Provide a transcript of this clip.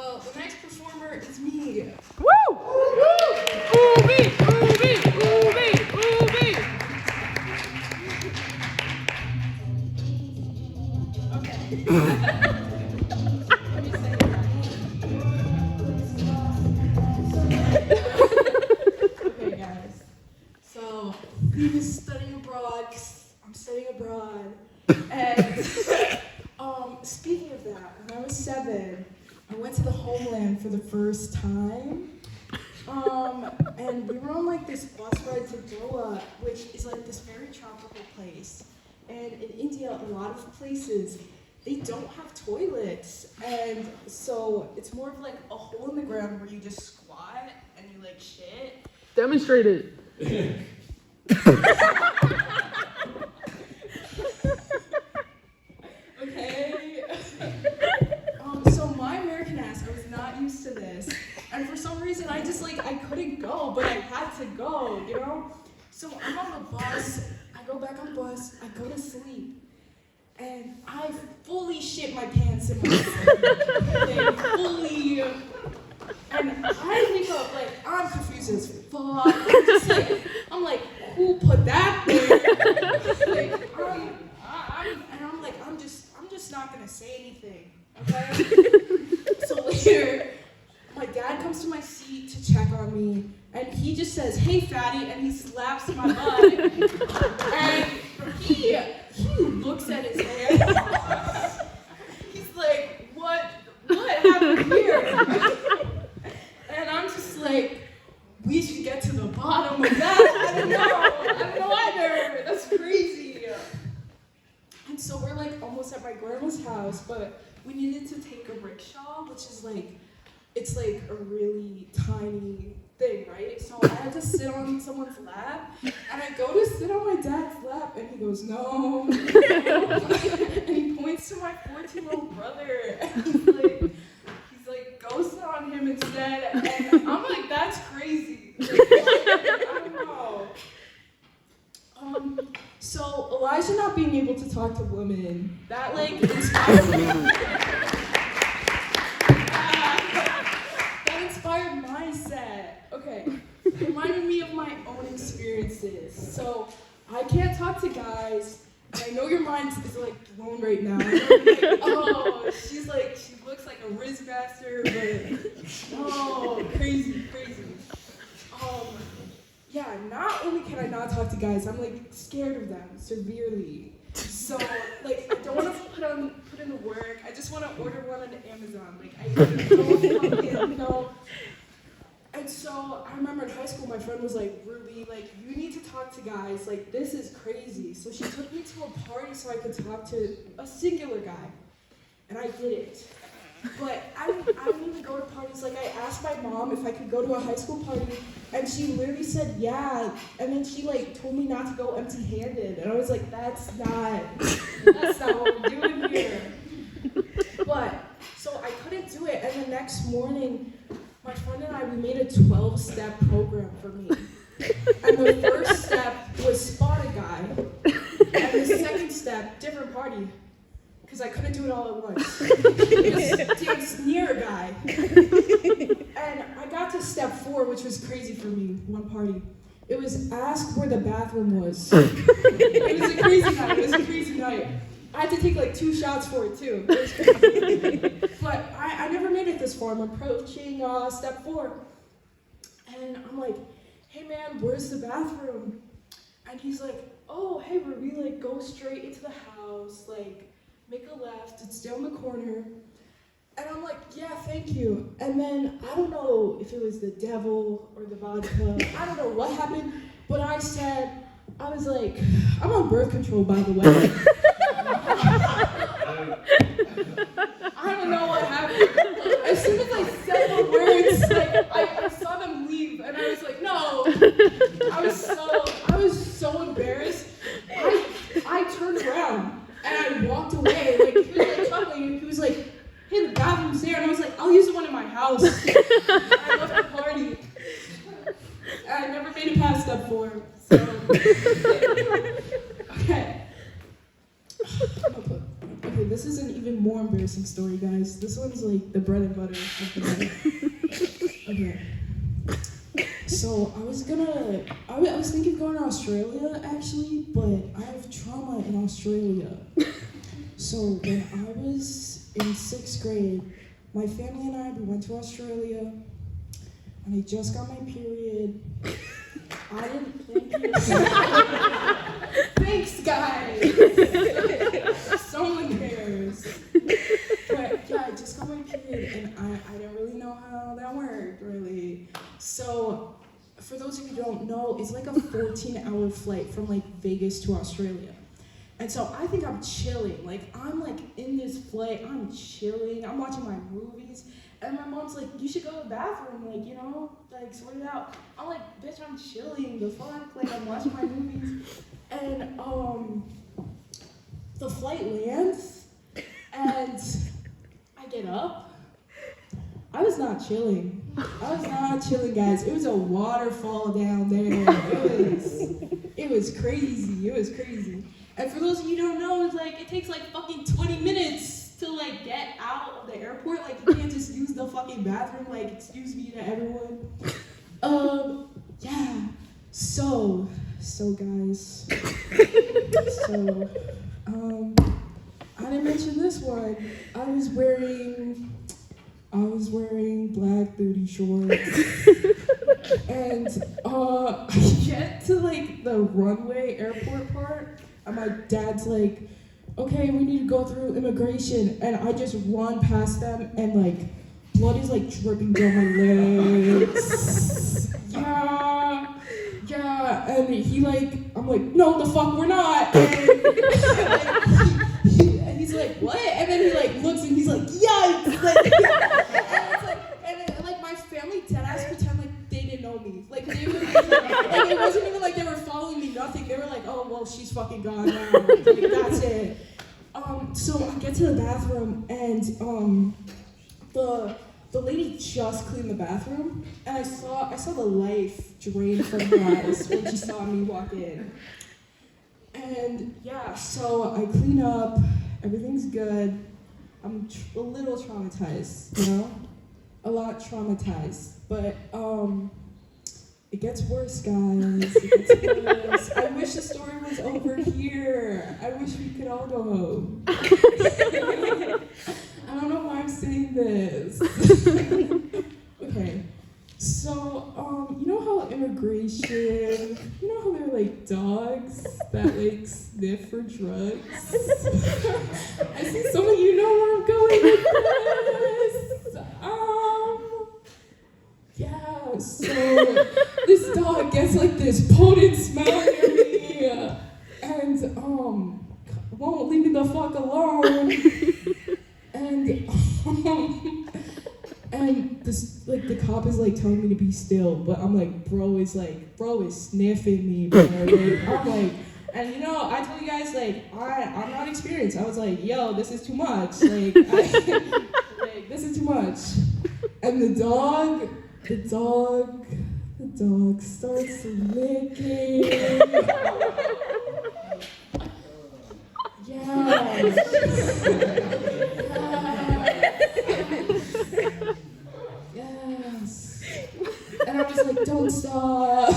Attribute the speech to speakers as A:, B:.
A: well, the next performer is me.
B: Woo! Ooh me! Ooh me! Ooh me! Ooh me!
A: Okay, guys. So, theme is studying abroad, 'cause I'm studying abroad. And, speaking of that, when I was 7, I went to the homeland for the first time. And we were on like this bus ride to Goa, which is like this very tropical place. And in India, a lot of places, they don't have toilets. And so it's more of like a hole in the ground where you just squat and you like shit.
B: Demonstrate it.
A: Okay. So my American ass, I was not used to this. And for some reason, I couldn't go, but I had to go, you know? So I'm on the bus, I go back on the bus, I go to sleep, and I fully shit my pants in my sleep. Like, fully. And I wake up, like, I'm confused as fuck. I'm like, who put that there? Like, I'm just not gonna say anything, okay? So later, my dad comes to my seat to check on me, and he just says, "Hey, fatty," and he slaps my butt. And he looks at his hair. He's like, what happened here? And I'm just like, we should get to the bottom of that. I don't know either. That's crazy. And so we're like almost at my grandma's house, but we needed to take a rickshaw, which is like, it's like a really tiny thing, right? So I had to sit on someone's lap, and I go to sit on my dad's lap, and he goes, no. And he points to my 14-year-old brother, and he's like, go sit on him instead. And I'm like, that's crazy. Like, I don't know. So Elijah not being able to talk to women, that like inspired me. That inspired my set. Okay, it reminded me of my own experiences. So I can't talk to guys. And I know your mind is like blown right now. Like, oh, she looks like a Riz master, but oh, crazy. Yeah, not only can I not talk to guys, I'm like scared of them severely. So like I don't want to put in the work. I just want to order one on Amazon. Like I don't you know. And so I remember in high school, my friend was like, Ruby, like you need to talk to guys. Like this is crazy. So she took me to a party so I could talk to a singular guy, and I did it. But I didn't even go to parties. Like, I asked my mom if I could go to a high school party, and she literally said, yeah. And then she, like, told me not to go empty-handed. And I was like, that's not what we're doing here. But, so I couldn't do it. And the next morning, my friend and I, we made a 12-step program for me. And the first step was spot a guy. And the second step, different party. Because I couldn't do it all at once. Dance near a guy. And I got to step 4, which was crazy for me, one party. It was ask where the bathroom was. It was a crazy night. I had to take like 2 shots for it too. It was crazy. But I never made it this far. I'm approaching step 4. And I'm like, hey man, where's the bathroom? And he's like, oh, hey Ruby, like go straight into the house, like, make a left, it's down the corner. And I'm like, yeah, thank you. And then, I don't know if it was the devil or the vodka, I don't know what happened, but I was like, I'm on birth control, by the way. I don't know what happened. As soon as I said the words, like, I saw them leave, and I was like, no. I was so embarrassed. I turned around. And I walked away, like, he was like chuckling, he was like, hey, the bathroom's there, and I was like, I'll use the one in my house. And I left the party. And I never made it past step 4, so. Okay. Okay, this is an even more embarrassing story, guys. This one's like the bread and butter of the night. Okay. So I was thinking of going to Australia actually, but I have trauma in Australia. So when I was in 6th grade, my family and I, we went to Australia, and I just got my period. I didn't think it was... Thanks, guys! Someone cares. But yeah, I just got my period, and I didn't really know how that worked, really. So, for those of you who don't know, it's like a 14-hour flight from like Vegas to Australia. And so I think I'm chilling. Like, I'm like in this flight, I'm chilling, I'm watching my movies, and my mom's like, you should go to the bathroom, like, you know, like, sort it out. I'm like, bitch, I'm chilling, the fuck? Like, I'm watching my movies. And, the flight lands, and I get up. I was not chilling. Guys. It was a waterfall down there. It was crazy. And for those of you who don't know, it's like, it takes like fucking 20 minutes to like get out of the airport. Like, you can't just use the fucking bathroom. Like, excuse me to everyone. Yeah. So guys. I didn't mention this one. I was wearing black booty shorts. And I get to like the runway airport part, and my dad's like, okay, we need to go through immigration. And I just run past them, and like blood is like dripping down my legs. Yeah, and he like, I'm like, no, the fuck, we're not. And he's like, what? And then he like looks and he's like, yikes! Like, and like my family deadass pretend like they didn't know me. Like, they were, like it wasn't even like they were following me, nothing. They were like, oh well, she's fucking gone now. Like, that's it. So I get to the bathroom, and the lady just cleaned the bathroom, and I saw the life drain from her eyes when she saw me walk in. And yeah, so I clean up, everything's good. I'm a little traumatized, you know? A lot traumatized. But it gets worse, guys. It gets worse. I wish the story was over here. I wish we could all go home. I don't know why I'm saying this. Okay. So, you know how immigration, you know how they're like dogs that like sniff for drugs? I see some of you know where I'm going with this. Yeah, so this dog gets like this potent smell near me, and won't leave me the fuck alone. And this, like, the cop is like telling me to be still, but I'm like, bro is sniffing me, bro. Like, I'm like, and you know, I told you guys, like, I'm not experienced. I was like, yo, this is too much. Like, like, this is too much. And the dog starts licking. Yeah. Yes. And I was like, don't stop.